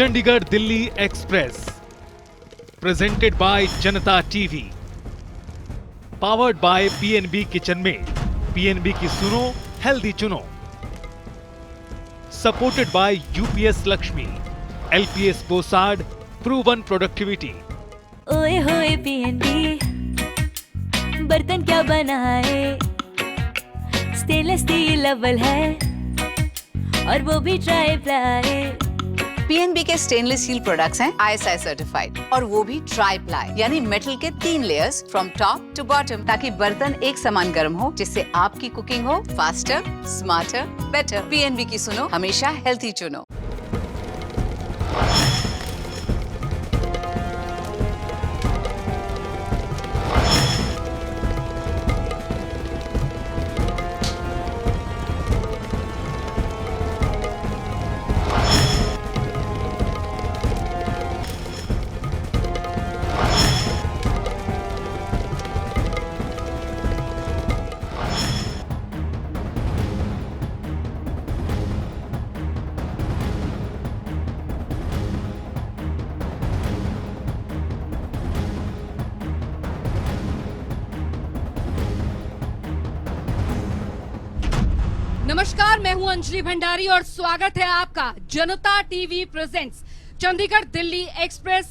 Chandigarh Delhi express presented by Janta TV, powered by PNB kitchen में, PNB की सुनो हेल्दी चुनो, supported by UPS Lakshmi, LPS Bosad, proven productivity. ओए होए पीएनबी, बर्तन क्या बनाए, स्टेनलेस स्टील अव्वल है और वो भी ट्राई प्लाई। पीएनबी के स्टेनलेस स्टील प्रोडक्ट्स हैं आईएसआई सर्टिफाइड और वो भी ट्राई प्लाई यानी मेटल के 3 layers from top to bottom, ताकि बर्तन एक समान गर्म हो, जिससे आपकी कुकिंग हो फास्टर, स्मार्टर, बेटर। पीएनबी की सुनो हमेशा हेल्थी चुनो। नमस्कार, मैं हूं अंजलि भंडारी और स्वागत है आपका Janta TV presents Chandigarh Delhi express,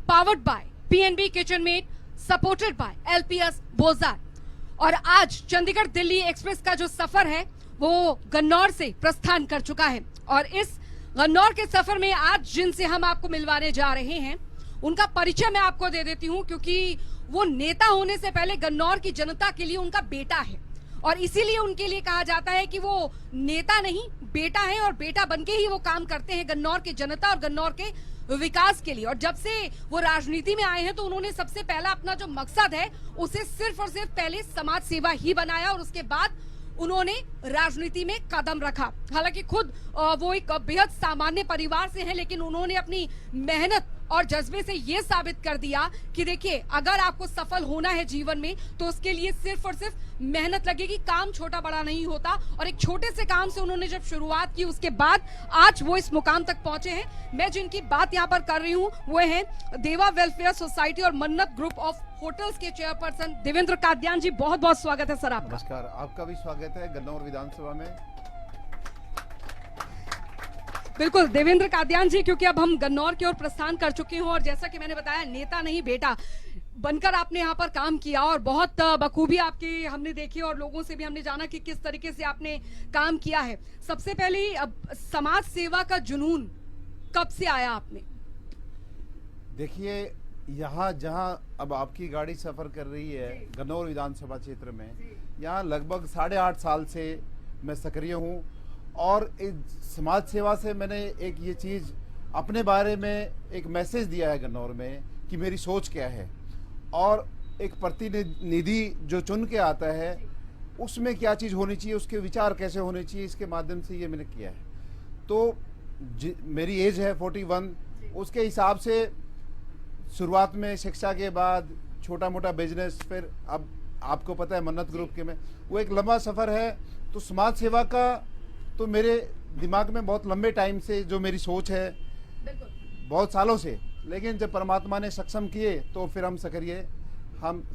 powered by PNB kitchen made, supported by LPS Bosad. और आज चंडीगढ़ दिल्ली एक्सप्रेस का जो सफर है वो गन्नौर से प्रस्थान कर चुका है और इस गन्नौर के सफर में आज जिनसे हम आपको मिलवाने जा रहे हैं उनका परिचय मैं आपको दे देती हूं, क्योंकि वो नेता होने से पहले गन्नौर की जनता के लिए उनका बेटा है और इसीलिए उनके लिए कहा जाता है कि वो नेता नहीं बेटा है और बेटा बनके ही वो काम करते हैं गन्नौर की जनता और गन्नौर के विकास के लिए। और जब से वो राजनीति में आए हैं तो उन्होंने सबसे पहला अपना जो मकसद है उसे सिर्फ और सिर्फ पहले समाज सेवा ही बनाया और उसके बाद उन्होंने राजनीति में कदम रखा। हालांकि खुद वो एक बेहद सामान्य परिवार से हैं, लेकिन उन्होंने अपनी मेहनत और जज्बे से ये साबित कर दिया कि देखिए, अगर आपको सफल होना है जीवन में तो उसके लिए सिर्फ और सिर्फ मेहनत लगेगी। काम छोटा बड़ा नहीं होता और एक छोटे से काम से उन्होंने जब शुरुआत की उसके बाद आज वो इस मुकाम तक पहुंचे हैं। मैं जिनकी बात यहाँ पर कर रही हूँ वो हैं देवा वेलफेयर सोसाइटी और मन्नत ग्रुप ऑफ होटल्स के चेयरपर्सन देवेंद्र कादयान जी। बहुत बहुत स्वागत है सर आपका। नमस्कार, आपका भी स्वागत है गन्नौर विधानसभा में। बिल्कुल देवेंद्र कादयान जी, क्योंकि अब हम गन्नौर की ओर प्रस्थान कर चुके हैं और जैसा कि मैंने बताया नेता नहीं बेटा बनकर आपने यहाँ पर काम किया और बहुत बखूबी आपकी हमने देखी और लोगों से भी हमने जाना कि किस तरीके से आपने काम किया है। सबसे पहले अब समाज सेवा का जुनून कब से आया आप में? देखिए, यहाँ जहाँ अब आपकी गाड़ी सफर कर रही है गन्नौर विधानसभा क्षेत्र में, यहाँ लगभग 8.5 साल से मैं सक्रिय हूँ और इस समाज सेवा से मैंने एक ये चीज़ अपने बारे में एक मैसेज दिया है गन्नौर में कि मेरी सोच क्या है और एक प्रतिनिधि जो चुन के आता है उसमें क्या चीज़ होनी चाहिए, उसके विचार कैसे होने चाहिए, इसके माध्यम से ये मैंने किया है। तो मेरी एज है 41, उसके हिसाब से शुरुआत में शिक्षा के बाद छोटा मोटा बिजनेस, फिर अब आपको पता है मन्नत ग्रुप के में वो एक लंबा सफ़र है। तो समाज सेवा का तो मेरे दिमाग में बहुत लंबे टाइम से जो मेरी सोच है, बहुत सालों से, लेकिन जब परमात्मा ने सक्षम किए तो फिर हम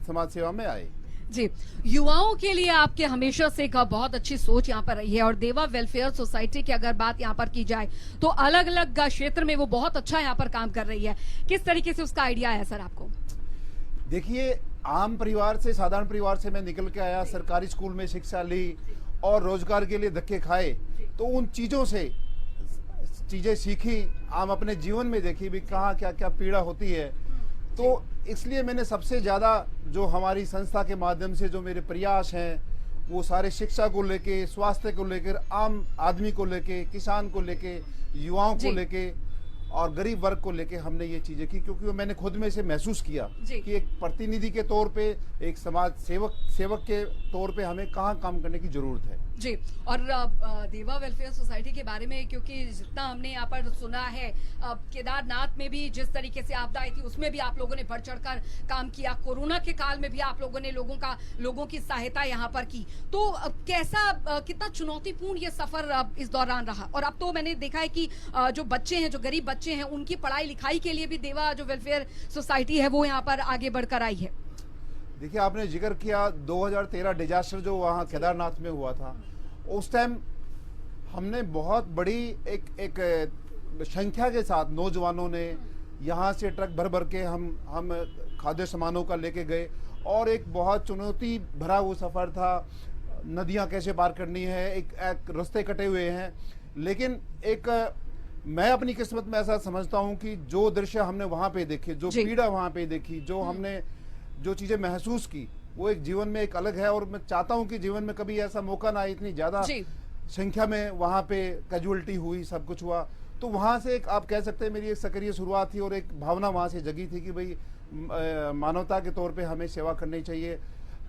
समाज सेवा में आए। जी, युवाओं के लिए आपके हमेशा से एक बहुत अच्छी सोच यहाँ पर रही है और देवा वेलफेयर सोसाइटी की अगर बात यहाँ पर की जाए तो अलग अलग क्षेत्र में वो बहुत अच्छा यहाँ पर काम कर रही है। किस तरीके से उसका आइडिया है सर आपको? देखिए, आम परिवार से, साधारण परिवार से मैं निकल के आया, सरकारी स्कूल में शिक्षा ली और रोजगार के लिए धक्के खाए, तो उन चीज़ों से चीज़ें सीखी, हम अपने जीवन में देखी भी कहाँ क्या क्या पीड़ा होती है। तो इसलिए मैंने सबसे ज़्यादा जो हमारी संस्था के माध्यम से जो मेरे प्रयास हैं वो सारे शिक्षा को लेके, स्वास्थ्य को लेकर, आम आदमी को लेके, किसान को लेके, युवाओं को लेके और गरीब वर्ग को लेके हमने ये चीज़ें की, क्योंकि वो मैंने खुद में से महसूस किया कि एक प्रतिनिधि के तौर पे, एक समाज सेवक के तौर पे हमें कहाँ काम करने की जरूरत है। जी, और देवा वेलफेयर सोसाइटी के बारे में क्योंकि जितना हमने यहाँ पर सुना है, केदारनाथ में भी जिस तरीके से आपदा आई थी उसमें भी आप लोगों ने बढ़ चढ़कर काम किया, कोरोना के काल में भी आप लोगों ने लोगों की सहायता यहाँ पर की। तो कैसा, कितना चुनौतीपूर्ण ये सफर इस दौरान रहा? और अब तो मैंने देखा है कि जो बच्चे हैं, जो गरीब बच्चे हैं उनकी पढ़ाई लिखाई के लिए भी देवा जो वेलफेयर सोसाइटी है वो यहाँ पर आगे बढ़कर आई है। देखिए, आपने जिक्र किया 2013 डिजास्टर जो वहाँ केदारनाथ में हुआ था, उस टाइम हमने बहुत बड़ी एक संख्या के साथ नौजवानों ने यहाँ से ट्रक भर भर के हम खाद्य सामानों का लेके गए और एक बहुत चुनौती भरा वो सफ़र था। नदियाँ कैसे पार करनी है, एक रास्ते कटे हुए हैं, लेकिन मैं अपनी किस्मत में ऐसा समझता हूँ कि जो दृश्य हमने वहाँ पे देखे, जो पीड़ा वहाँ पे देखी, जो हमने जो चीज़ें महसूस की, वो एक जीवन में एक अलग है। और मैं चाहता हूँ कि जीवन में कभी ऐसा मौका ना आए, इतनी ज़्यादा संख्या में वहाँ पे कैजुअलिटी हुई, सब कुछ हुआ। तो वहाँ से एक आप कह सकते हैं मेरी एक सक्रिय शुरुआत थी और एक भावना वहाँ से जगी थी कि भाई मानवता के तौर पे हमें सेवा करनी चाहिए।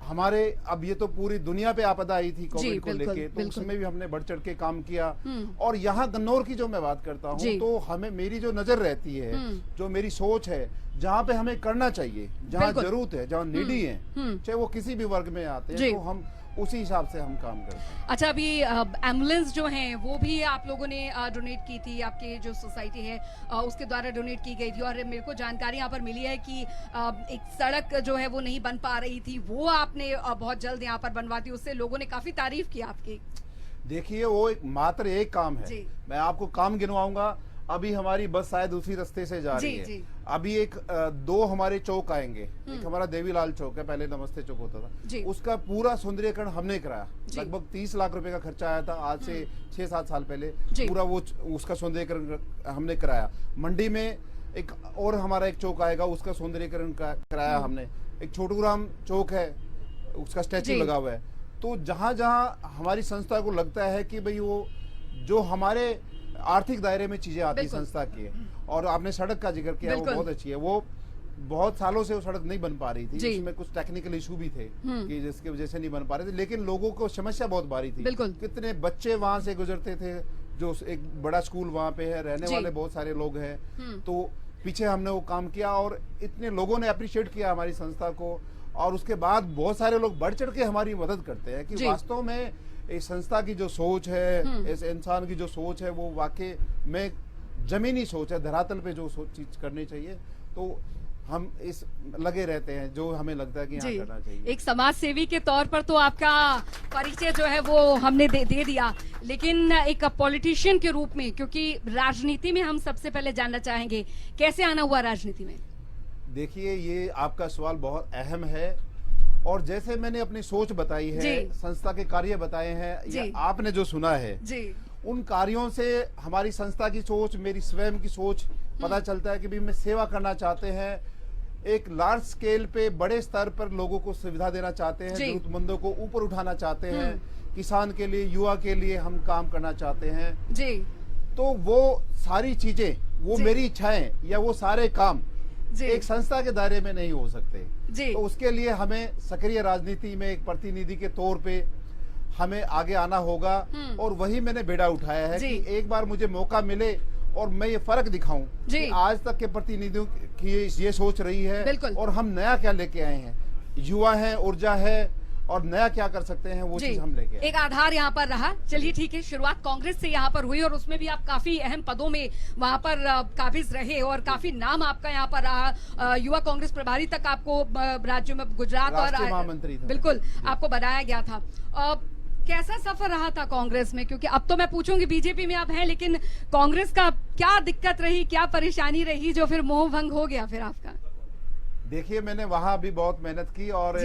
हमारे अब ये तो पूरी दुनिया पे आपदा आई थी कोविड को लेके, तो उसमें भी हमने बढ़ चढ़ के काम किया। और यहाँ गन्नौर की जो मैं बात करता हूँ, तो हमें मेरी जो नजर रहती है, जो मेरी सोच है, जहाँ पे हमें करना चाहिए, जहाँ जरूरत है, जहाँ नीडी है, चाहे वो किसी भी वर्ग में आते हैं, तो हम उसी हिसाब से हम काम करते हैं। अच्छा, अभी एम्बुलेंस जो है वो भी आप लोगों ने डोनेट की थी, आपके जो सोसाइटी है उसके द्वारा डोनेट की गई थी। और मेरे को जानकारी यहाँ पर मिली है कि एक सड़क जो है वो नहीं बन पा रही थी, वो आपने बहुत जल्द यहाँ पर बनवा दी, उससे लोगों ने काफी तारीफ की आपकी। देखिए, वो मात्र एक काम है, मैं आपको काम गिनवाऊंगा। अभी हमारी बस शायद उसी रास्ते से जा रही है। अभी दो हमारे चौक आएंगे, एक हमारा देवीलाल चौक है, पहले नमस्ते चौक होता था, उसका पूरा सौंदर्यीकरण हमने कराया। लगभग 30 लाख रुपए का खर्चा आया था, आज से 6-7 साल पहले पूरा वो उसका सौंदर्यीकरण हमने कराया। मंडी में एक और हमारा एक चौक आएगा, उसका सौंदर्यीकरण कराया हमने। एक छोटूराम चौक है, उसका स्टैचू लगा हुआ है। तो जहां जहां हमारी संस्था को लगता है कि भाई वो जो हमारे आर्थिक दायरे में चीजें आती संस्था की है, और आपने सड़क का जिक्र किया, वो बहुत अच्छी है। वो बहुत सालों से वो सड़क नहीं बन पा रही थी, उसमें कुछ टेक्निकल इशू भी थे कि जिसकी वजह से नहीं बन पा रहे थे, लेकिन लोगों को समस्या बहुत भारी थी। कितने बच्चे वहां से गुजरते थे, जो एक बड़ा स्कूल वहां पे है, रहने वाले बहुत सारे लोग हैं। तो पीछे हमने वो काम किया और इतने लोगों ने अप्रिशिएट किया हमारी संस्था को। और उसके बाद बहुत सारे लोग बढ़ चढ़ के हमारी मदद करते हैं कि वास्तव में इस संस्था की जो सोच है, इस इंसान की जो सोच है, वो वाकई में जमीनी सोच है, धरातल पे जो चीज करनी चाहिए। तो हम इस लगे रहते हैं, जो हमें लगता है कि यहाँ करना चाहिए। एक समाज सेवी के तौर पर तो आपका परिचय जो है वो हमने दे दिया, लेकिन एक पॉलिटिशियन के रूप में, क्योंकि राजनीति में हम सबसे पहले जानना चाहेंगे कैसे आना हुआ राजनीति में। देखिए, ये आपका सवाल बहुत अहम है, और जैसे मैंने अपनी सोच बताई है, संस्था के कार्य बताए हैं, या आपने जो सुना है, उन कार्यों से हमारी संस्था की सोच, मेरी स्वयं की सोच पता चलता है कि भी मैं सेवा करना चाहते हैं, एक लार्ज स्केल पे बड़े स्तर पर लोगों को सुविधा देना चाहते हैं, जरूरतमंदों को ऊपर उठाना चाहते हैं, किसान के लिए, युवा के लिए हम काम करना चाहते हैं। तो वो सारी चीजें, वो मेरी इच्छाएं या वो सारे काम एक संस्था के दायरे में नहीं हो सकते। तो उसके लिए हमें सक्रिय राजनीति में एक प्रतिनिधि के तौर पे हमें आगे आना होगा, और वही मैंने बेड़ा उठाया है कि एक बार मुझे मौका मिले और मैं ये फर्क दिखाऊं कि आज तक के प्रतिनिधियों की ये सोच रही है और हम नया क्या लेके आए हैं, युवा है, ऊर्जा है, और नया क्या कर सकते हैं, वो चीज हम लेके आए। एक आधार यहाँ पर रहा। चलिए ठीक है, शुरुआत कांग्रेस से यहाँ पर हुई और उसमें भी आप काफी अहम पदों में वहाँ पर काबिज रहे और काफी नाम आपका यहाँ पर रहा। युवा कांग्रेस प्रभारी तक आपको राज्य में, गुजरात और महामंत्री बिल्कुल आपको बनाया गया था। कैसा सफर रहा था कांग्रेस में, क्योंकि अब तो मैं पूछूंगी बीजेपी में आप हैं, लेकिन कांग्रेस का क्या दिक्कत रही, क्या परेशानी रही जो फिर मोह भंग हो गया फिर आपका? देखिए, मैंने वहाँ भी बहुत मेहनत की, और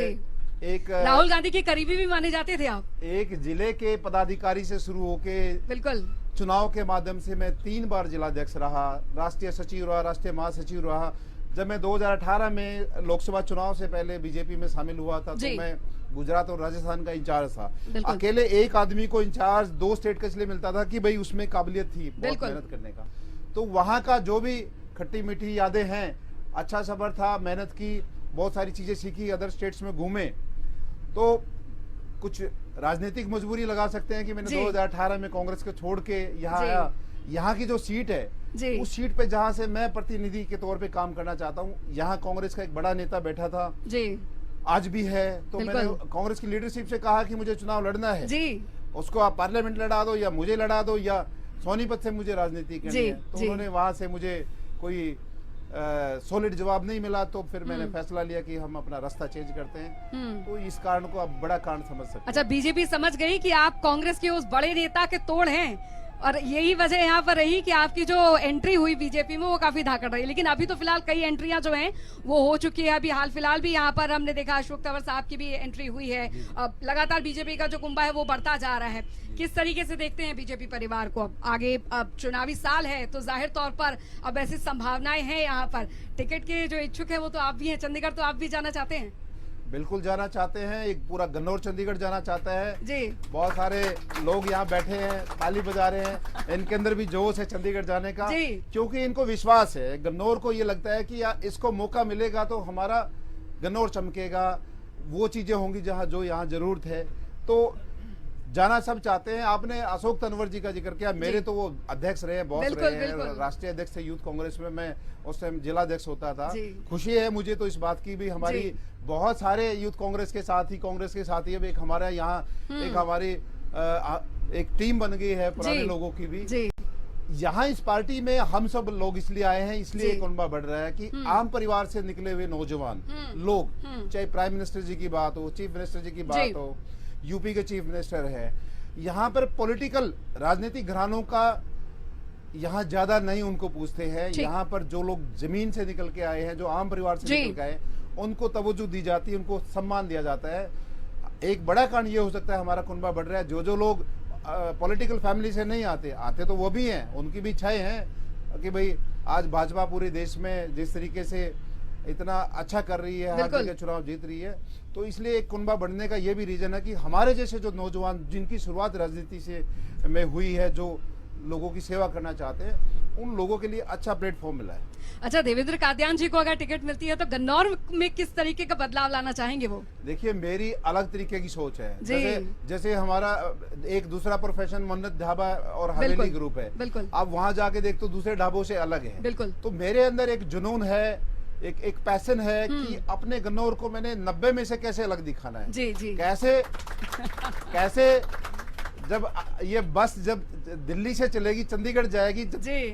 एक राहुल गांधी के करीबी भी माने जाते थे आप। एक जिले के पदाधिकारी से शुरू होके बिल्कुल चुनाव के माध्यम से मैं 3 बार जिलाध्यक्ष रहा, राष्ट्रीय सचिव रहा, राष्ट्रीय महासचिव रहा। जब मैं 2018 में लोकसभा चुनाव से पहले बीजेपी में शामिल हुआ था, तो मैं गुजरात और राजस्थान का इंचार्ज था। अकेले एक आदमी को इंचार्ज 2 स्टेट का इसलिए मिलता था कि भाई उसमें काबिलियत थी बहुत मेहनत करने का। तो वहाँ का जो भी खट्टी मीठी यादें हैं, अच्छा सफर था, मेहनत की, बहुत सारी चीजें सीखी, अदर स्टेट्स में घूमे। तो कुछ राजनीतिक मजबूरी लगा सकते हैं कि मैंने 2018 में कांग्रेस को छोड़ के यहाँ आया। यहाँ की जो सीट है, उस सीट पे जहाँ से मैं प्रतिनिधि के तौर पे काम करना चाहता हूँ, यहाँ कांग्रेस का एक बड़ा नेता बैठा था, आज भी है। तो मैंने कांग्रेस की लीडरशिप से कहा कि मुझे चुनाव लड़ना है, उसको आप पार्लियामेंट लड़ा दो या मुझे लड़ा दो, या सोनीपत से मुझे राजनीति करनी है, तो उन्होंने वहां से मुझे कोई सॉलिड जवाब नहीं मिला, तो फिर मैंने फैसला लिया कि हम अपना रास्ता चेंज करते हैं। तो इस कारण को आप बड़ा कारण समझ सकते हैं। अच्छा, बीजेपी समझ गई कि आप कांग्रेस के उस बड़े नेता के तोड़ हैं, और यही वजह यहाँ पर रही कि आपकी जो एंट्री हुई बीजेपी में वो काफी धाकड़ रही। लेकिन अभी तो फिलहाल कई एंट्रियां जो हैं वो हो चुकी है। अभी हाल फिलहाल भी यहाँ पर हमने देखा अशोक तंवर साहब की भी एंट्री हुई है। अब लगातार बीजेपी का जो कुंभा है वो बढ़ता जा रहा है। किस तरीके से देखते हैं बीजेपी परिवार को? अब आगे अब चुनावी साल है, तो जाहिर तौर पर अब ऐसी संभावनाएं हैं यहाँ पर। टिकट के जो इच्छुक है वो तो आप भी हैं, चंडीगढ़ तो आप भी जाना चाहते हैं? बिल्कुल जाना चाहते हैं, एक पूरा गन्नौर चंडीगढ़ जाना चाहता है जी। बहुत सारे लोग यहाँ बैठे हैं, ताली बजा रहे हैं, इनके अंदर भी जोश है चंडीगढ़ जाने का, क्योंकि इनको विश्वास है। गन्नौर को ये लगता है कि यार इसको मौका मिलेगा तो हमारा गन्नौर चमकेगा, वो चीजें होंगी जहाँ जो यहाँ जरूरत है। तो जाना सब चाहते हैं। आपने अशोक तंवर जी का जिक्र किया, मेरे तो वो अध्यक्ष रहे हैं, बॉस रहे हैं, राष्ट्रीय अध्यक्ष थे यूथ कांग्रेस में, मैं उस टाइम जिला अध्यक्ष होता था। खुशी है मुझे तो इस बात की भी, हमारी बहुत सारे यूथ कांग्रेस के साथी अब एक हमारे यहाँ एक हमारी एक टीम बन गई है पुराने लोगों की भी। यहाँ इस पार्टी में हम सब लोग इसलिए आए हैं, इसलिए एक उन्माद बढ़ रहा है कि आम परिवार से निकले हुए नौजवान लोग, चाहे प्राइम मिनिस्टर जी की बात हो, चीफ मिनिस्टर जी की बात हो, यूपी के चीफ मिनिस्टर है, यहाँ पर पॉलिटिकल राजनीतिक घरानों का यहाँ ज्यादा नहीं उनको पूछते हैं। यहाँ पर जो लोग जमीन से निकल के आए हैं, जो आम परिवार से निकल के आए, उनको तवज्जो दी जाती है, उनको सम्मान दिया जाता है। एक बड़ा कारण ये हो सकता है हमारा कुनबा बढ़ रहा है। जो लोग पॉलिटिकल फैमिली से नहीं आते तो वो भी हैं, उनकी भी इच्छाएं हैं कि भाई आज भाजपा पूरे देश में जिस तरीके से इतना अच्छा कर रही है, हर जगह चुनाव जीत रही है, तो इसलिए एक कुनबा बढ़ने का ये भी रीजन है कि हमारे जैसे जो नौजवान जिनकी शुरुआत राजनीति से में हुई है, जो लोगों की सेवा करना चाहते हैं, उन लोगों के लिए अच्छा प्लेटफॉर्म मिला है। अच्छा, देवेंद्र कादियान जी को अगर टिकट मिलती है तो गन्नौर में किस तरीके का बदलाव लाना चाहेंगे वो? देखिए, मेरी अलग तरीके की सोच है। जैसे हमारा एक दूसरा प्रोफेशन मन्नत ढाबा और हवेली ग्रुप है, बिल्कुल। आप वहाँ जाके देख तो दूसरे ढाबों से अलग है, बिल्कुल। तो मेरे अंदर एक जुनून है, एक पैशन है कि अपने गन्नौर को मैंने 90 में से कैसे अलग दिखाना है। जी। कैसे जब ये बस जब दिल्ली से चलेगी चंडीगढ़ जाएगी,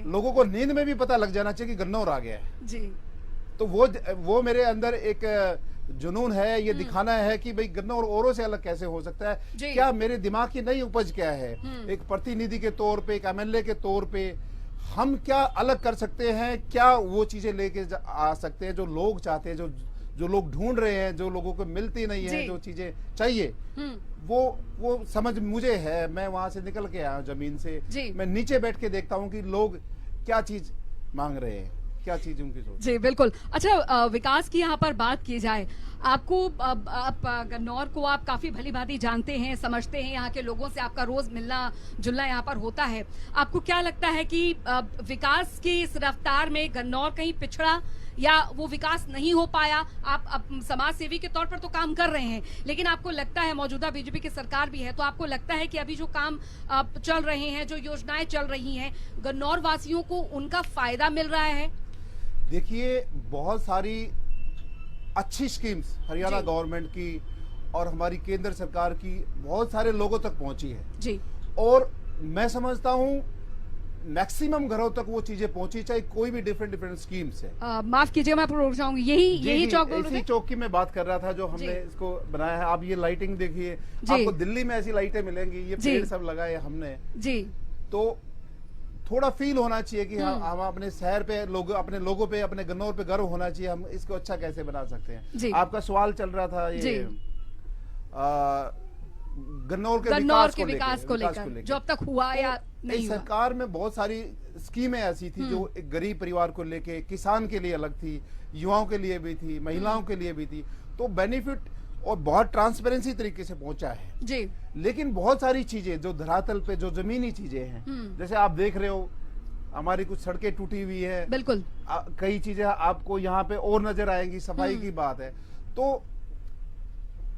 लोगों को नींद में भी पता लग जाना चाहिए कि गन्नौर आ गया है जी। तो वो मेरे अंदर एक जुनून है, ये दिखाना है कि भाई गन्नौर औरों से अलग कैसे हो सकता है, क्या मेरे दिमाग की नई उपज क्या है, एक प्रतिनिधि के तौर पे, एक एमएलए के तौर पे हम क्या अलग कर सकते हैं, क्या वो चीजें लेके आ सकते हैं जो लोग चाहते हैं, जो लोग ढूंढ रहे हैं, जो लोगों को मिलती नहीं है, जो चीजें चाहिए, वो समझ मुझे है। मैं वहां से निकल के आया हूं जमीन से, मैं नीचे बैठ के देखता हूं कि लोग क्या चीज मांग रहे हैं, क्या चीज उनकी सोच। जी बिल्कुल। अच्छा, विकास की यहाँ पर बात की जाए, आपको आप गन्नौर को आप काफी भली भांति जानते हैं, समझते हैं, यहाँ के लोगों से आपका रोज मिलना जुलना यहाँ पर होता है। आपको क्या लगता है कि विकास की इस रफ्तार में गन्नौर कहीं पिछड़ा या वो विकास नहीं हो पाया? आप समाज सेवी के तौर पर तो काम कर रहे हैं, लेकिन आपको लगता है, मौजूदा बीजेपी की सरकार भी है, तो आपको लगता है कि अभी जो काम चल रहे हैं, जो योजनाएं चल रही हैं, गन्नौर वासियों को उनका फायदा मिल रहा है? देखिए, बहुत सारी अच्छी स्कीम्स हरियाणा गवर्नमेंट की और हमारी केंद्र सरकार की बहुत सारे लोगों तक पहुंची है जी, और मैं समझता हूं मैक्सिमम घरों तक वो चीजें पहुंची, चाहे कोई भी डिफरेंट स्कीम्स है। माफ कीजिएगा, मैं आपको रोक जाऊंगी, यही चौक इसी चौक की मैं बात कर रहा था जो हमने इसको बनाया है। आप ये लाइटिंग देखिए, आपको दिल्ली में ऐसी लाइटें मिलेंगी, ये पेड़ सब लगाए हमने जी। तो थोड़ा फील होना चाहिए कि हम अपने शहर पे अपने लोगों पे, अपने गन्नौर पे गर्व होना चाहिए, हम इसको अच्छा कैसे बना सकते हैं। आपका सवाल चल रहा था ये गन्नौर के विकास को लेकर जो अब तक हुआ या नहीं हुआ। सरकार में बहुत सारी स्कीमें ऐसी थी जो एक गरीब परिवार को लेके, किसान के लिए अलग थी, युवाओं के लिए भी थी, महिलाओं के लिए भी थी, तो बेनिफिट और बहुत ट्रांसपेरेंसी तरीके से पहुंचा है जी। लेकिन बहुत सारी चीजें जो धरातल पे, जो जमीनी चीजें हैं, जैसे आप देख रहे हो हमारी कुछ सड़कें टूटी हुई है, बिल्कुल कई चीजें आपको यहाँ पे और नजर आएंगी, सफाई की बात है, तो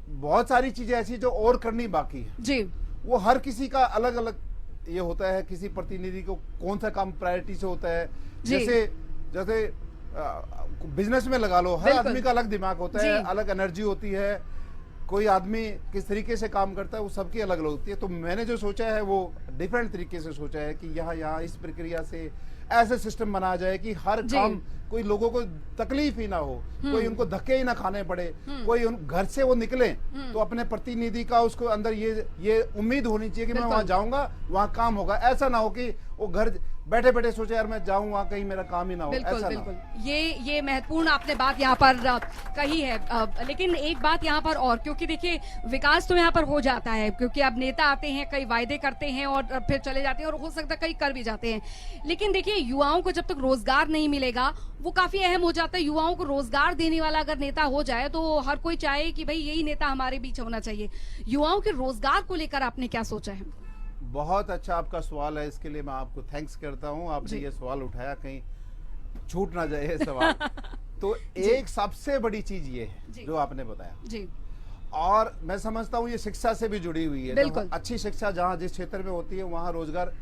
बहुत सारी चीजें ऐसी जो और करनी बाकी है जी। वो हर किसी का अलग अलग ये होता है, किसी प्रतिनिधि को कौन सा काम प्रायोरिटी से होता है। जैसे बिजनेस में लगा लो, हर आदमी का अलग दिमाग होता है, अलग एनर्जी होती है, कोई आदमी किस तरीके से काम करता है वो सबकी अलग अलग होती है। तो मैंने जो सोचा है वो डिफरेंट तरीके से सोचा है कि यहाँ इस प्रक्रिया से ऐसे सिस्टम बनाया जाए कि हर काम कोई लोगों को तकलीफ ही ना हो, कोई उनको धक्के ही ना खाने पड़े, कोई उन घर से वो निकले तो अपने प्रतिनिधि का उसको अंदर ये उम्मीद होनी चाहिए कि मैं वहां जाऊंगा वहां काम होगा। ऐसा ना हो कि वो घर बैठे बैठे सोचे यार मैं जाऊं वहां कहीं मेरा काम ही ना हो। बिल्कुल ऐसा बिल्कुल ना हो। ये महत्वपूर्ण आपने बात यहाँ पर कही है। लेकिन एक बात यहाँ पर और, क्योंकि देखिए विकास तो यहाँ पर हो जाता है क्योंकि अब नेता आते हैं, कई वायदे करते हैं और फिर चले जाते हैं और हो सकता है कई कर भी जाते हैं। लेकिन देखिए युवाओं को जब तक रोजगार नहीं मिलेगा वो काफी अहम हो जाता है। युवाओं को रोजगार देने वाला अगर नेता हो जाए तो हर कोई चाहे कि भाई यही नेता हमारे बीच होना चाहिए। युवाओं के रोजगार को लेकर आपने क्या सोचा है? बहुत अच्छा आपका सवाल है, इसके लिए मैं आपको थैंक्स करता हूं। आपने ये सवाल उठाया, कहीं छूट ना जाए ये सवाल। तो एक सबसे बड़ी चीज ये है जो आपने बताया जी, और मैं समझता हूँ ये शिक्षा से भी जुड़ी हुई है। बिल्कुल। अच्छी शिक्षा जहाँ जिस क्षेत्र में होती है वहाँ रोजगार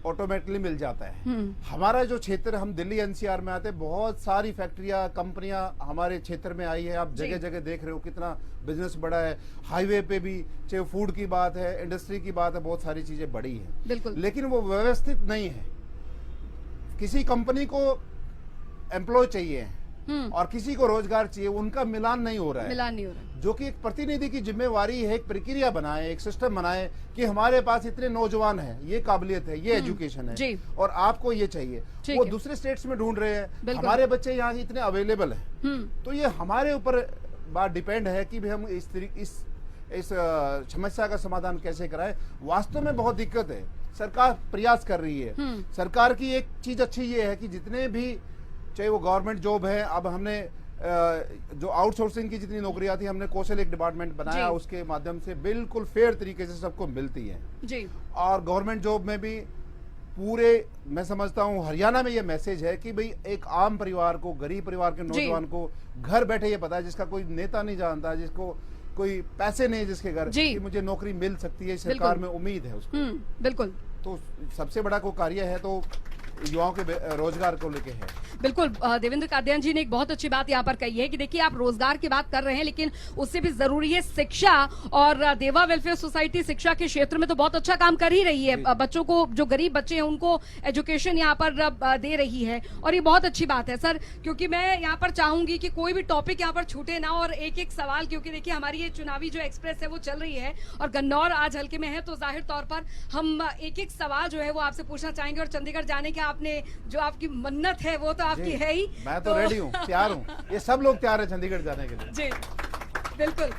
ऑटोमेटिकली मिल जाता है। हमारा जो क्षेत्र, हम दिल्ली एनसीआर में आते हैं, बहुत सारी फैक्ट्रियां कंपनियां हमारे क्षेत्र में आई है। आप जगह जगह देख रहे हो कितना बिजनेस बड़ा है। हाईवे पे भी चाहे फूड की बात है, इंडस्ट्री की बात है, बहुत सारी चीजें बड़ी है। बिल्कुल। लेकिन वो व्यवस्थित नहीं है। किसी कंपनी को एम्प्लॉय चाहिए और किसी को रोजगार चाहिए, उनका मिलान नहीं हो रहा है। मिलान नहीं हो रहा। जो कि एक प्रतिनिधि की जिम्मेवारी है, एक प्रक्रिया बनाए, एक सिस्टम बनाए कि हमारे पास इतने नौजवान हैं, ये काबिलियत है, ये एजुकेशन है और आपको ये चाहिए। वो दूसरे स्टेट्स में ढूंढ रहे हैं, हमारे बच्चे यहाँ इतने अवेलेबल हैं। तो ये हमारे ऊपर बात डिपेंड है कि भाई हम इस समस्या का समाधान कैसे कराएं। वास्तव में बहुत दिक्कत है, सरकार प्रयास कर रही है। सरकार की एक चीज अच्छी ये है कि जितने भी चाहे वो गवर्नमेंट जॉब है, अब हमने जो आउटसोर्सिंग की जितनी नौकरियां थी हमने कौशल एक डिपार्टमेंट बनाया, उसके माध्यम से बिल्कुल फेयर तरीके से सबको मिलती है जी। और गवर्नमेंट जॉब में भी पूरे, मैं समझता हूँ हरियाणा में ये मैसेज है कि भाई एक आम परिवार को, गरीब परिवार के नौजवान को घर बैठे ये पता है, जिसका कोई नेता नहीं जानता, जिसको कोई पैसे नहीं जिसके घर, कि मुझे नौकरी मिल सकती है, सरकार में उम्मीद है उसको। बिल्कुल। तो सबसे बड़ा को कार्य है तो युवाओं के रोजगार को लेके है। बिल्कुल, देवेंद्र कादियान जी ने एक बहुत अच्छी बात यहाँ पर कही है कि देखिए आप रोजगार की बात कर रहे हैं लेकिन उससे भी जरूरी है शिक्षा, और देवा वेलफेयर सोसाइटी शिक्षा के क्षेत्र में तो बहुत अच्छा काम कर ही रही है। बच्चों को, जो गरीब बच्चे हैं उनको एजुकेशन यहाँ पर दे रही है और ये बहुत अच्छी बात है सर। क्योंकि मैं यहाँ पर चाहूंगी कि कोई भी टॉपिक यहाँ पर छूटे ना और एक एक सवाल, क्योंकि देखिए हमारी ये चुनावी जो एक्सप्रेस है वो चल रही है और गन्नौर आज हल्के में है, तो जाहिर तौर पर हम एक एक सवाल जो है वो आपसे पूछना चाहेंगे। और चंडीगढ़ जाने के आपने जो आपकी मन्नत है वो तो आपकी है ही। मैं तो रेडी हूँ, तैयार हूँ, ये सब लोग तैयार है चंडीगढ़ जाने के लिए। जी बिल्कुल।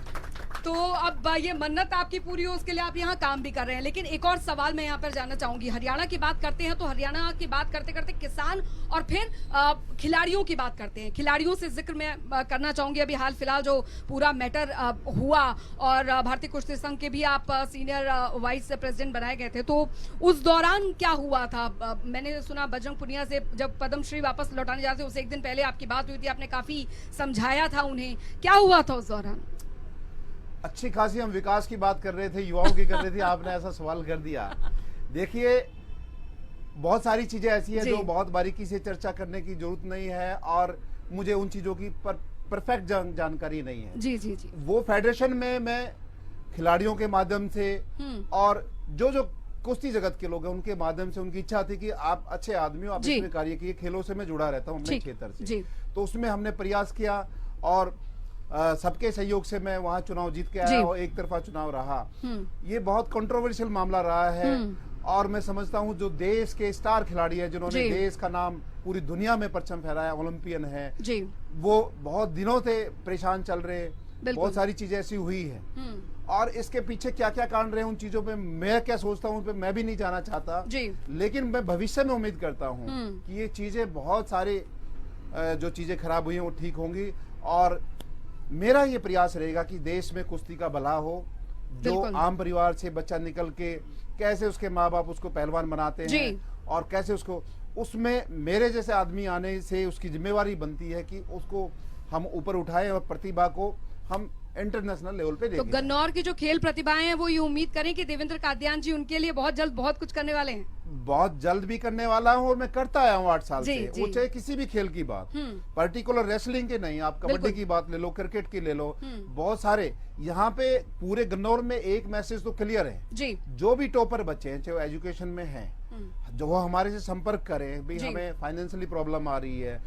तो अब ये मन्नत आपकी पूरी हो उसके लिए आप यहाँ काम भी कर रहे हैं। लेकिन एक और सवाल मैं यहाँ पर जानना चाहूंगी, हरियाणा की बात करते हैं तो हरियाणा की बात करते करते किसान और फिर खिलाड़ियों की बात करते हैं। खिलाड़ियों से जिक्र मैं करना चाहूंगी, अभी हाल फिलहाल जो पूरा मैटर हुआ और भारतीय कुश्ती संघ के भी आप सीनियर वाइस प्रेसिडेंट बनाए गए थे, तो उस दौरान क्या हुआ था? मैंने सुना बजरंग पुनिया से जब पद्मश्री वापस लौटाने जा रहे थे उससे एक दिन पहले आपकी बात हुई थी, आपने काफी समझाया था उन्हें, क्या हुआ था उस दौरान? अच्छी खासी हम विकास की बात कर रहे थे, युवाओं की कर रहे थे, आपने ऐसा सवाल कर दिया। देखिए बहुत सारी चीजें ऐसी हैं जो बहुत बारीकी से चर्चा करने की जरूरत नहीं है और मुझे उन चीजों की परफेक्ट जानकारी नहीं है। जी जी जी। वो फेडरेशन में मैं खिलाड़ियों के माध्यम से और जो कुश्ती जगत के लोग हैं उनके माध्यम से, उनकी इच्छा थी कि आप अच्छे आदमी हो, आप इसमें कार्य किए। खेलों से मैं जुड़ा रहता हूँ अपने क्षेत्र से, तो उसमें हमने प्रयास किया और सबके सहयोग से मैं वहां चुनाव जीत के आया और एक तरफा चुनाव रहा। ये बहुत कंट्रोवर्शियल मामला रहा है और मैं समझता हूं जो देश के स्टार खिलाड़ी है जिन्होंने देश का नाम पूरी दुनिया में परचम फहराया, ओलंपियन है, वो बहुत दिनों से परेशान चल रहे। बहुत सारी चीजें ऐसी हुई है और इसके पीछे क्या क्या कारण रहे उन चीजों पे मैं क्या सोचता हूँ पे मैं भी नहीं जाना चाहता, लेकिन मैं भविष्य में उम्मीद करता हूँ कि ये चीजें, बहुत सारी जो चीजें खराब हुई हैं वो ठीक होंगी और मेरा ये प्रयास रहेगा कि देश में कुश्ती का भला हो। जो आम परिवार से बच्चा निकल के कैसे उसके माँ बाप उसको पहलवान बनाते हैं और कैसे उसको, उसमें मेरे जैसे आदमी आने से उसकी जिम्मेवारी बनती है कि उसको हम ऊपर उठाएं और प्रतिभा को हम इंटरनेशनल लेवल पे तो लेके गन्नौर की जो खेल प्रतिभाएं हैं वो ये उम्मीद करें कि देवेंद्र कादियान जी उनके लिए बहुत जल्द बहुत कुछ करने वाले हैं। बहुत जल्द भी करने वाला हूँ और मैं करता आया हूँ 8 साल जी, से। जी। वो चाहे किसी भी खेल की बात, पर्टिकुलर रेसलिंग की नहीं, आप कबड्डी बिल्कुल। की बात ले लो, क्रिकेट की ले लो, बहुत सारे। यहाँ पे पूरे गन्नौर में एक मैसेज तो क्लियर है, जी जो भी टॉपर बच्चे हैं चाहे वो एजुकेशन में हैं, जो वो हमारे से संपर्क करें, भाई जी। हमें फाइनेंशियली प्रॉब्लम आ रही है,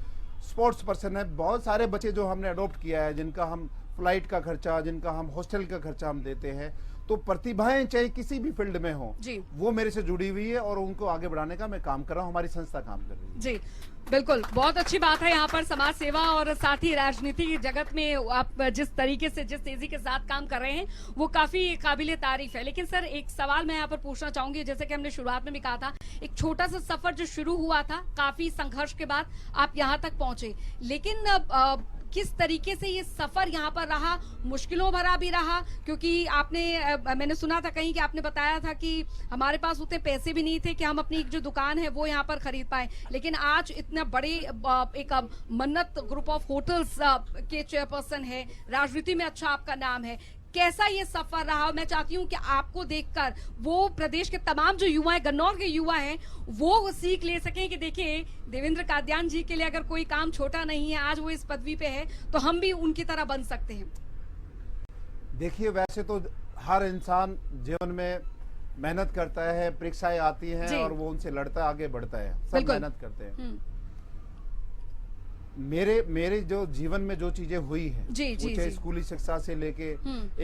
स्पोर्ट्स पर्सन है, बहुत सारे बच्चे जो हमने अडॉप्ट किया है, जिनका हम फ्लाइट का खर्चा, जिनका हम हॉस्टल का खर्चा हम देते हैं। तो प्रतिभाएं चाहे किसी भी फील्ड में हो, जी। वो मेरे से जुड़ी हुई है और उनको आगे बढ़ाने का मैं काम कर रहा हूँ, हमारी संस्था काम कर रही है। जी बिल्कुल, बहुत अच्छी बात है। यहाँ पर समाज सेवा और साथ ही राजनीति की जगत में आप जिस तरीके से, जिस तेजी के साथ काम कर रहे हैं वो काफी काबिले तारीफ है। लेकिन सर एक सवाल मैं यहाँ पर पूछना चाहूंगी, जैसे कि हमने शुरुआत में भी कहा था, एक छोटा सा सफर जो शुरू हुआ था, काफी संघर्ष के बाद आप यहाँ तक पहुंचे, लेकिन किस तरीके से ये सफर यहाँ पर रहा? मुश्किलों भरा भी रहा, क्योंकि मैंने सुना था कहीं कि आपने बताया था कि हमारे पास उतने पैसे भी नहीं थे कि हम अपनी एक जो दुकान है वो यहाँ पर खरीद पाए, लेकिन आज इतना बड़े एक मन्नत ग्रुप ऑफ होटल्स के चेयरपर्सन है, राजनीति में अच्छा आपका नाम है। कैसा ये सफर रहा? मैं चाहती हूँ कि आपको देखकर वो प्रदेश के तमाम जो युवा हैं, गन्नौर के युवा हैं, वो सीख ले सकें कि देखिए देवेंद्र कादियान जी के लिए अगर कोई काम छोटा नहीं है, आज वो इस पदवी पे है, तो हम भी उनकी तरह बन सकते हैं। देखिए, वैसे तो हर इंसान जीवन में मेहनत करता है, परीक्षाएं आती हैं और वो उनसे लड़ता है, आगे बढ़ता है, सब मेहनत करते हैं। मेरे जो जीवन में जो चीजें हुई हैं, चाहे स्कूली शिक्षा से लेके,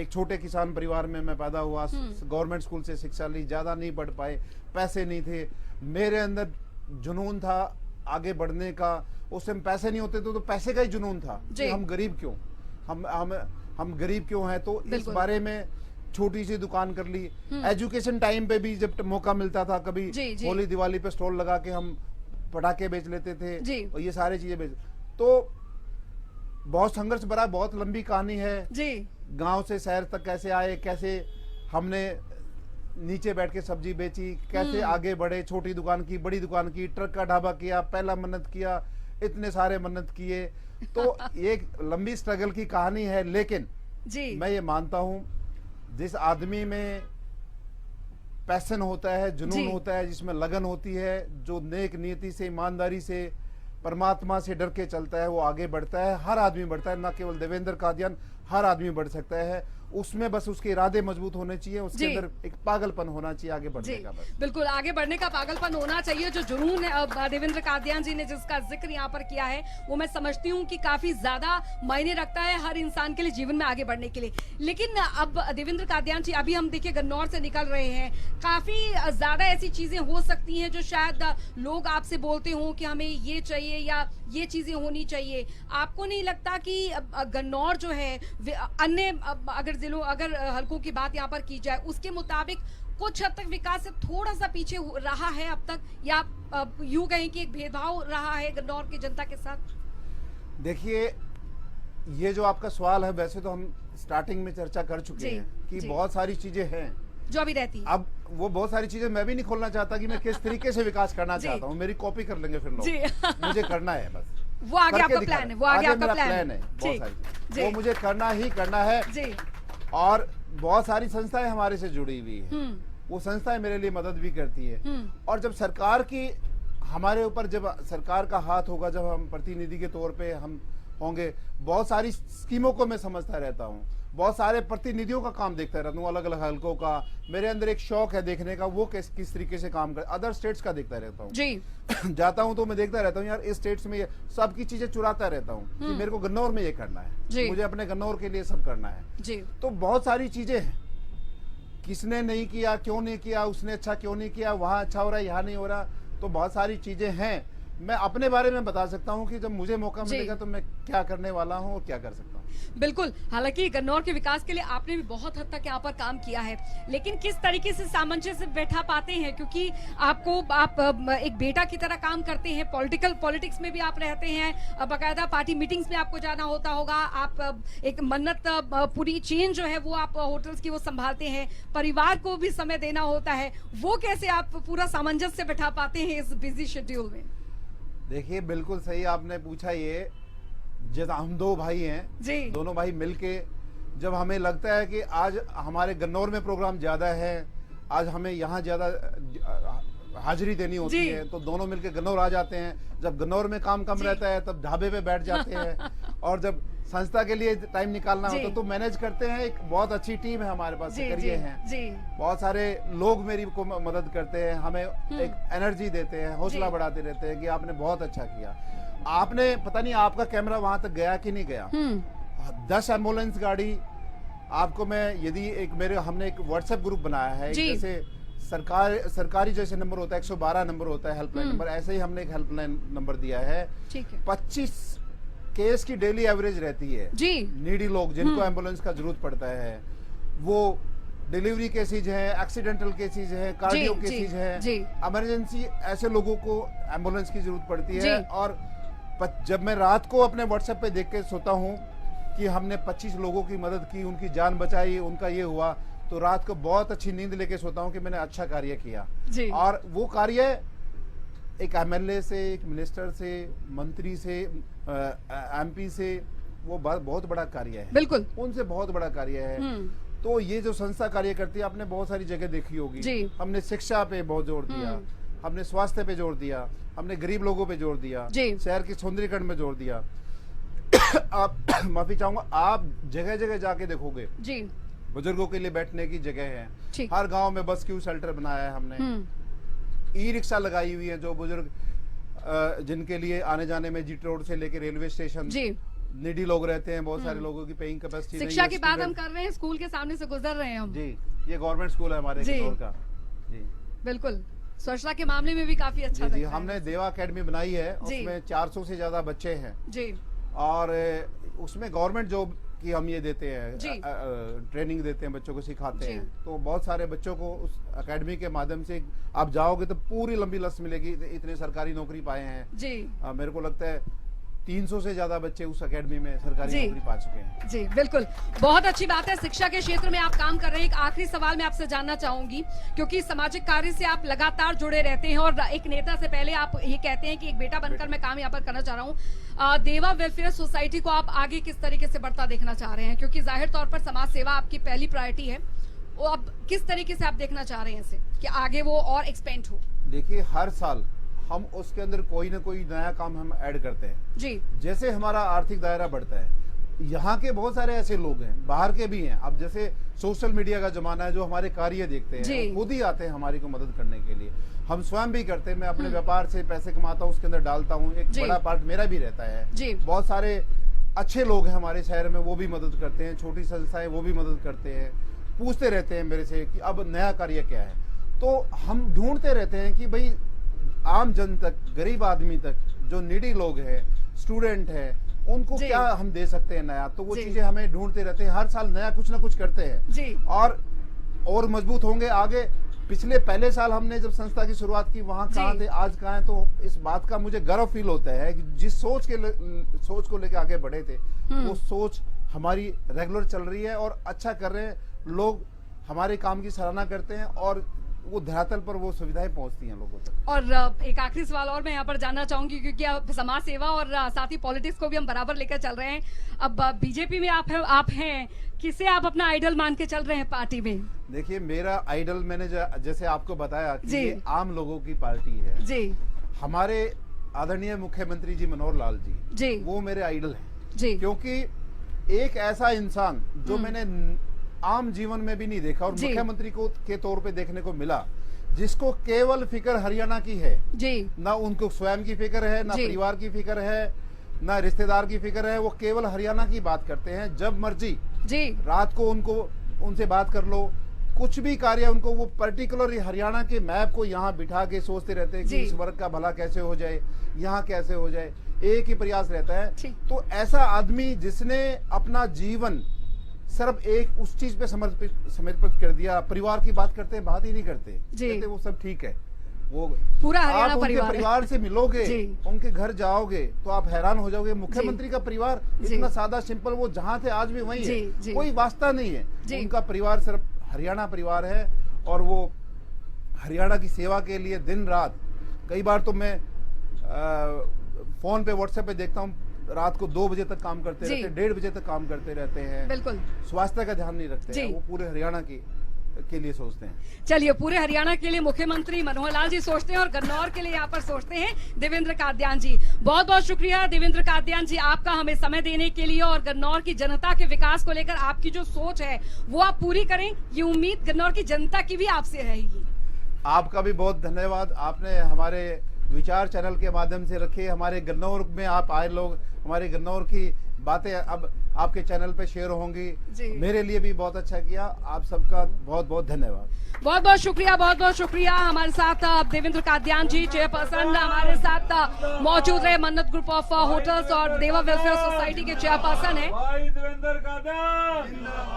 एक छोटे किसान परिवार में मैं पैदा हुआ, गवर्नमेंट स्कूल से शिक्षा ली, ज्यादा नहीं पढ़ पाए, पैसे नहीं थे, मेरे अंदर जुनून था आगे बढ़ने का। उस टाइम पैसे नहीं होते तो पैसे का ही जुनून था कि हम गरीब क्यों, हम गरीब क्यों हैं। तो इस बारे में छोटी सी दुकान कर ली। एजुकेशन टाइम पे भी जब मौका मिलता था, कभी होली दिवाली पे स्टॉल लगा के हम पटाखे बेच लेते थे और ये सारी चीजें बेच। तो बहुत संघर्ष भरा, बहुत लंबी कहानी है जी। गांव से शहर तक कैसे आए, कैसे हमने नीचे बैठ के सब्जी बेची, कैसे आगे बढ़े, छोटी दुकान की, बड़ी दुकान की, ट्रक का ढाबा किया, पहला मन्नत किया, इतने सारे मन्नत किए। तो एक लंबी स्ट्रगल की कहानी है। लेकिन जी। मैं ये मानता हूं, जिस आदमी में पैशन होता है, जुनून होता है, जिसमें लगन होती है, जो नेक नीति से, ईमानदारी से, परमात्मा से डर के चलता है, वो आगे बढ़ता है। हर आदमी बढ़ता है, ना केवल देवेंद्र कादियान, हर आदमी बढ़ सकता है। उसमें बस उसके इरादे मजबूत होने चाहिए, उसके अंदर एक पागलपन होना चाहिए आगे बढ़ने का। बस बिल्कुल, आगे बढ़ने का पागलपन होना चाहिए। जो जुनून है देवेंद्र कादियान जी ने जिसका जिक्र यहाँ पर किया है, वो मैं समझती हूँ कि काफी ज्यादा मायने रखता है हर इंसान के लिए, जीवन में आगे बढ़ने के लिए। लेकिन अब देवेंद्र कादियान जी, अभी हम देखिए गन्नौर से निकल रहे हैं, काफी ज्यादा ऐसी चीजें हो सकती हैं जो शायद लोग आपसे बोलते हों कि हमें ये चाहिए या ये चीजें होनी चाहिए। आपको नहीं लगता कि गन्नौर जो है अन्य अगर हल्कों की बात यहाँ पर की जाए, उसके मुताबिक कुछ हद तक विकास से थोड़ा सा पीछे रहा है अब तक, या यूं कहें कि एक भेदभाव रहा है गन्नौर की जनता के साथ? देखिए, ये जो आपका सवाल है, वैसे तो हम स्टार्टिंग में चर्चा कर चुके हैं कि बहुत सारी चीजें हैं जो अभी रहती है। अब वो बहुत सारी चीजें मैं भी नहीं खोलना चाहता कि मैं किस तरीके से विकास करना चाहता हूँ, मेरी कॉपी कर लेंगे फिर लोग। मुझे करना है बस, वो आगे आपका प्लान है, वो आगे आपका प्लान है, बहुत सारी वो मुझे करना ही करना है जी। और बहुत सारी संस्थाएं हमारे से जुड़ी हुई है, वो संस्थाएं मेरे लिए मदद भी करती है। और जब सरकार की हमारे ऊपर, जब सरकार का हाथ होगा, जब हम प्रतिनिधि के तौर पे हम होंगे, बहुत सारी स्कीमों को मैं समझता रहता हूँ, बहुत सारे प्रतिनिधियों का काम देखता रहता हूँ, अलग अलग हलकों का। मेरे अंदर एक शौक है देखने का, वो किस तरीके से काम कर, अदर स्टेट्स का देखता रहता हूँ जी। जाता हूँ तो मैं देखता रहता हूँ, यार इस स्टेट्स में ये सबकी चीजें चुराता रहता हूँ कि मेरे को गन्नौर में ये करना है, मुझे अपने गन्नौर के लिए सब करना है जी। तो बहुत सारी चीजें हैं, किसने नहीं किया, क्यों नहीं किया, उसने अच्छा क्यों नहीं किया, वहां अच्छा हो रहा है, यहाँ नहीं हो रहा। तो बहुत सारी चीजें हैं। मैं अपने बारे में बता सकता हूँ कि जब मुझे मौका मिलेगा तो मैं क्या करने वाला हूँ और क्या कर सकता हूँ। बिल्कुल, हालांकि गन्नौर के विकास के लिए आपने भी बहुत हद तक यहाँ पर काम किया है, लेकिन किस तरीके से सामंजस्य बैठा पाते हैं? क्योंकि आप एक बेटा की तरह काम करते हैं, पॉलिटिक्स में भी आप रहते हैं, बाकायदा पार्टी मीटिंग्स में आपको जाना होता होगा, आप एक मन्नत पूरी चेन जो है वो आप होटल्स की वो संभालते हैं, परिवार को भी समय देना होता है, वो कैसे आप पूरा सामंजस्य बैठा पाते हैं इस बिजी शेड्यूल में? देखिए, बिल्कुल सही आपने पूछा। ये जैसा हम दो भाई हैं जी, दोनों भाई मिलके जब हमें लगता है कि आज हमारे गन्नौर में प्रोग्राम ज्यादा है, आज हमें यहाँ ज्यादा हाजिरी देनी होती जी। है, तो दोनों मिलकर गन्नौर आ जाते हैं। जब गन्नौर में काम कम रहता है तब ढाबे पे बैठ जाते हैं और जब संस्था के लिए टाइम निकालना जी। होता तो मैनेज करते हैं। एक बहुत अच्छी टीम है हमारे पास, जी, करिए जी, हैं जी। बहुत सारे लोग मेरी को मदद करते हैं, हमें एक एनर्जी देते हैं, हौसला जी। बढ़ाते रहते हैं कि आपने बहुत अच्छा किया। आपने पता नहीं आपका कैमरा वहां तक गया कि नहीं गया, 10 एम्बुलेंस गाड़ी आपको मैं यदि एक हमने एक व्हाट्सएप ग्रुप बनाया है, जी। जैसे सरकारी जैसे नंबर होता है 112 नंबर होता है हेल्पलाइन नंबर, ऐसे ही हमने एक हेल्पलाइन नंबर दिया है। ठीक है 25 केस की डेली एवरेज रहती है जी। नीडी लोग जिनको एम्बुलेंस का जरूरत पड़ता है, वो डिलीवरी केसेज है, एक्सीडेंटल केसेज है, कार्डियो जी, केसेज जी। है, इमरजेंसी ऐसे लोगों को एम्बुलेंस की जरूरत पड़ती है। जी। और जब मैं रात को अपने व्हाट्सएप पे देख के सोता हूँ कि हमने 25 लोगों की मदद की, उनकी जान बचाई, उनका ये हुआ, तो रात को बहुत अच्छी नींद लेके सोता हूँ कि मैंने अच्छा कार्य किया। जी। और वो कार्य एक एमएलए से, एक मिनिस्टर से, मंत्री से, एमपी से, वो बहुत बड़ा कार्य है, बिल्कुल। उनसे बहुत बड़ा कार्य है। तो ये जो संस्था कार्य करती है, आपने बहुत सारी जगह देखी होगी। जी। हमने शिक्षा पे बहुत जोर दिया, हमने स्वास्थ्य पे जोर दिया, हमने गरीब लोगों पे जोर दिया, जी। शहर के सौंदर्यीकरण में जोर दिया। आप माफी चाहूंगा, आप जगह जगह जाके देखोगे जी। बुजुर्गों के लिए बैठने की जगह है, ठीक। हर गांव में बस क्यू शेल्टर बनाया है हमने, ई रिक्शा लगाई हुई है जो बुजुर्ग जिनके लिए आने जाने में जीटी रोड से लेके रेलवे स्टेशन, जी। निडी लोग रहते हैं, बहुत सारे लोगों की पेइंग कैपेसिटी शिक्षा की बात हम कर रहे हैं, स्कूल के सामने से गुजर रहे हैं हम। जी, ये गवर्नमेंट स्कूल है हमारे जी। गन्नौर का। जी बिल्कुल, स्वच्छता के मामले में भी काफी अच्छा जी, दिख रहा है। हमने देवा एकेडमी बनाई है, जी। उसमें 400 से ज्यादा बच्चे हैं जी। और उसमें गवर्नमेंट जॉब की हम ये देते हैं, जी। ट्रेनिंग देते हैं, बच्चों को सिखाते जी। हैं। तो बहुत सारे बच्चों को उस एकेडमी के माध्यम से आप जाओगे तो पूरी लंबी लिस्ट मिलेगी, इतने सरकारी नौकरी पाए हैं। जी। मेरे को लगता है 300 से ज्यादा बच्चे उस एकेडमी में सरकारी जी। नौकरी पा चुके हैं। जी बिल्कुल, बहुत अच्छी बात है। शिक्षा के क्षेत्र में आप काम कर रहे हैं। एक आखिरी सवाल मैं आपसे जानना चाहूंगी, क्योंकि सामाजिक कार्य से आप लगातार जुड़े रहते हैं और एक नेता से पहले आप ये कहते हैं कि एक बेटा बनकर मैं काम यहाँ पर करना चाह रहा हूँ। देवा वेलफेयर सोसाइटी को आप आगे किस तरीके से बढ़ता देखना चाह रहे हैं, क्योंकि जाहिर तौर पर समाज सेवा आपकी पहली प्रायोरिटी है, वो अब किस तरीके से आप देखना चाह रहे हैं इसे कि आगे वो और एक्सपेंड हो? देखिए, हर साल हम उसके अंदर कोई ना कोई नया काम हम ऐड करते हैं। जी। जैसे हमारा आर्थिक दायरा बढ़ता है, यहाँ के बहुत सारे ऐसे लोग हैं, बाहर के भी हैं। अब जैसे सोशल मीडिया का जमाना है, जो हमारे कार्य देखते हैं वो खुद ही आते हैं हमारी को मदद करने के लिए। हम स्वयं भी करते हैं, मैं अपने व्यापार से पैसे कमाता हूँ, उसके अंदर डालता हूँ, एक बड़ा पार्ट मेरा भी रहता है। जी। बहुत सारे अच्छे लोग हैं हमारे शहर में, वो भी मदद करते हैं, छोटी संस्थाएं वो भी मदद करते हैं, पूछते रहते हैं मेरे से कि अब नया कार्य क्या है। तो हम ढूंढते रहते हैं कि भाई आम जन तक, गरीब आदमी तक, जो नीडी लोग हैं, स्टूडेंट है, उनको क्या हम दे सकते हैं नया। तो वो चीजें हमें ढूंढते रहते हैं, हर साल नया कुछ ना कुछ करते हैं। जी। और मजबूत होंगे आगे। पहले साल हमने जब संस्था की शुरुआत की, वहाँ कहाँ थे, आज कहाँ हैं, तो इस बात का मुझे गर्व फील होता है कि जिस सोच को लेकर आगे बढ़े थे, वो सोच हमारी रेगुलर चल रही है और अच्छा कर रहे हैं। लोग हमारे काम की सराहना करते हैं और वो धरातल पर वो सुविधाएं पहुंचती हैं लोगों तक। और एक आखिरी सवाल और मैं यहाँ पर जानना चाहूंगी, क्योंकि अब समाज सेवा और साथ ही पॉलिटिक्स को भी हम बराबर लेकर चल रहे हैं। अब बीजेपी में आप हैं, किसे आप अपना आइडल मान के चल रहे हैं पार्टी में? देखिए, मेरा आइडल, मैंने जैसे आपको बताया कि ये आम लोगों की पार्टी है। जी। हमारे आदरणीय मुख्यमंत्री जी मनोहर लाल जी, वो मेरे आइडल हैं। जी। क्योंकि एक ऐसा इंसान जो मैंने आम जीवन में भी नहीं देखा और मुख्यमंत्री को के तौर पे देखने को मिला, जिसको केवल फिक्र हरियाणा की है। जी। ना उनको स्वयं की फिक्र है, ना परिवार की फिक्र है, ना रिश्तेदार की फिक्र है, वो केवल हरियाणा की बात करते हैं। जब मर्जी जी रात को उनसे बात कर लो, कुछ भी कार्य उनको, वो पर्टिकुलर हरियाणा के मैप को यहाँ बिठा के सोचते रहते हैं कि इस वर्ग का भला कैसे हो जाए, यहाँ कैसे हो जाए, एक ही प्रयास रहता है। तो ऐसा आदमी जिसने अपना जीवन सिर्फ एक उस चीज पे समर्पित कर दिया, परिवार की बात करते हैं, बात ही नहीं करते, कहते वो सब ठीक है। वो पूरा हरियाणा आप उनके परिवार से मिलोगे, उनके घर जाओगे तो आप हैरान हो जाओगे। मुख्यमंत्री का परिवार इतना सादा सिंपल, वो जहाँ थे आज भी वही है, कोई वास्ता नहीं है। उनका परिवार सिर्फ हरियाणा परिवार है और वो हरियाणा की सेवा के लिए दिन रात, कई बार तो मैं फोन पे, व्हाट्सएप पे देखता हूँ, रात को 2 बजे तक काम करते जी। रहते हैं, 1:30 बजे तक काम करते रहते हैं, बिल्कुल। स्वास्थ्य का ध्यान नहीं रखते जी। हैं, वो पूरे हरियाणा के लिए सोचते हैं। चलिए, पूरे हरियाणा के लिए मुख्यमंत्री मनोहर लाल जी सोचते हैं और गन्नौर के लिए यहाँ पर सोचते हैं देवेंद्र कादयान जी। बहुत बहुत शुक्रिया देवेंद्र कादयान जी आपका हमें समय देने के लिए और गन्नौर की जनता के विकास को लेकर आपकी जो सोच है वो आप पूरी करें, ये उम्मीद गन्नौर की जनता की भी आपसे रहेगी। आपका भी बहुत धन्यवाद, आपने हमारे विचार चैनल के माध्यम से रखे, हमारे गन्नौर में आप आए लोग, हमारे गन्नौर की बातें अब आपके चैनल पे शेयर होंगी, मेरे लिए भी बहुत अच्छा किया। आप सबका बहुत बहुत धन्यवाद। बहुत बहुत शुक्रिया, बहुत बहुत शुक्रिया। हमारे साथ देवेंद्र कादयान जी चेयरपर्सन हमारे साथ मौजूद रहे, मन्नत ग्रुप ऑफ होटल्स और देवा वेलफेयर सोसाइटी के चेयरपर्सन है।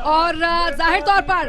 और जाहिर तौर पर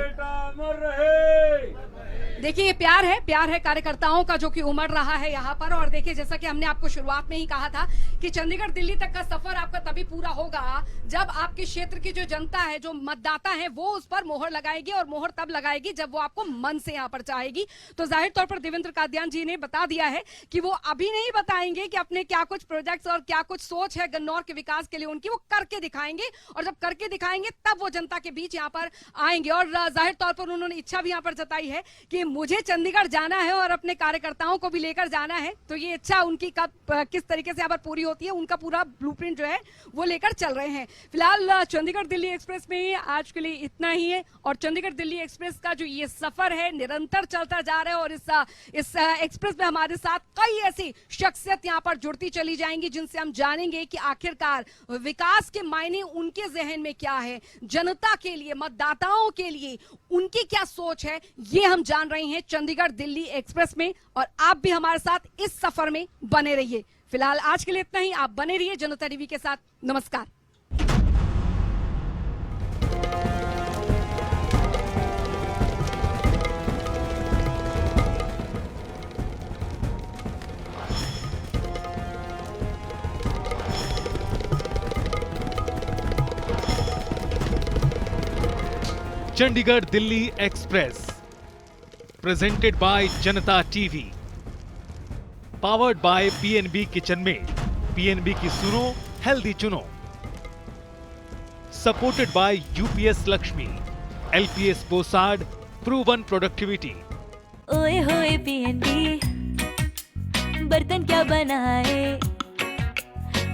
देखिए, ये प्यार है कार्यकर्ताओं का जो कि उमड़ रहा है यहाँ पर। और देखिए, जैसा कि हमने आपको शुरुआत में ही कहा था कि चंडीगढ़ दिल्ली तक का सफर आपका तभी पूरा होगा जब आपके क्षेत्र की जो जनता है, जो मतदाता है, वो उस पर मोहर लगाएगी और मोहर तब लगाएगी जब वो आपको मन से यहाँ पर चाहेगी। तो जाहिर तौर पर देवेंद्र कादयान जी ने बता दिया है कि वो अभी नहीं बताएंगे कि अपने क्या कुछ प्रोजेक्ट्स और क्या कुछ सोच है गन्नौर के विकास के लिए उनकी, वो करके दिखाएंगे। और जब करके दिखाएंगे तब वो जनता के बीच यहाँ पर आएंगे। और जाहिर तौर पर उन्होंने इच्छा भी यहाँ पर जताई है कि मुझे चंडीगढ़ जाना है और अपने कार्यकर्ताओं को भी लेकर जाना है। तो ये इच्छा उनकी कब किस तरीके से यहाँ पर पूरी होती है, उनका पूरा ब्लूप्रिंट जो है वो लेकर चल रहे हैं। फिलहाल चंडीगढ़ दिल्ली एक्सप्रेस में आज के लिए इतना ही है। और चंडीगढ़ दिल्ली एक्सप्रेस का जो ये सफर है निरंतर चलता जा रहा है। और इस एक्सप्रेस में हमारे साथ कई ऐसी शख्सियत यहाँ पर जुड़ती चली जाएंगी जिनसे हम जानेंगे कि आखिरकार विकास के मायने उनके जहन में क्या है, जनता के लिए, मतदाताओं के लिए उनकी क्या सोच है, ये हम जान रहे हैं चंडीगढ़ दिल्ली एक्सप्रेस में। और आप भी हमारे साथ इस सफर में बने रहिए। फिलहाल आज के लिए इतना ही। आप बने रहिए जनता टीवी के साथ। नमस्कार। Chandigarh Delhi express presented by Janta TV, powered by PNB kitchen mate, PNB की सुनो हेल्दी चुनो, supported by UPS Lakshmi, LPS Bosad, proven productivity. ओए होए पीएनबी, बर्तन क्या बनाए,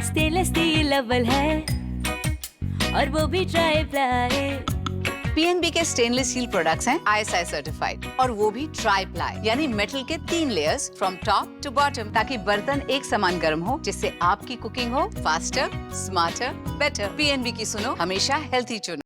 स्टेनलेस स्टील अव्वल है और वो भी ट्राई प्लाई। पीएनबी के स्टेनलेस स्टील प्रोडक्ट्स हैं ISI सर्टिफाइड और वो भी ट्राई प्लाई, यानी मेटल के 3 layers from top to bottom, ताकि बर्तन एक समान गर्म हो, जिससे आपकी कुकिंग हो फास्टर, स्मार्टर, बेटर। पीएनबी की सुनो, हमेशा हेल्थी चुनो।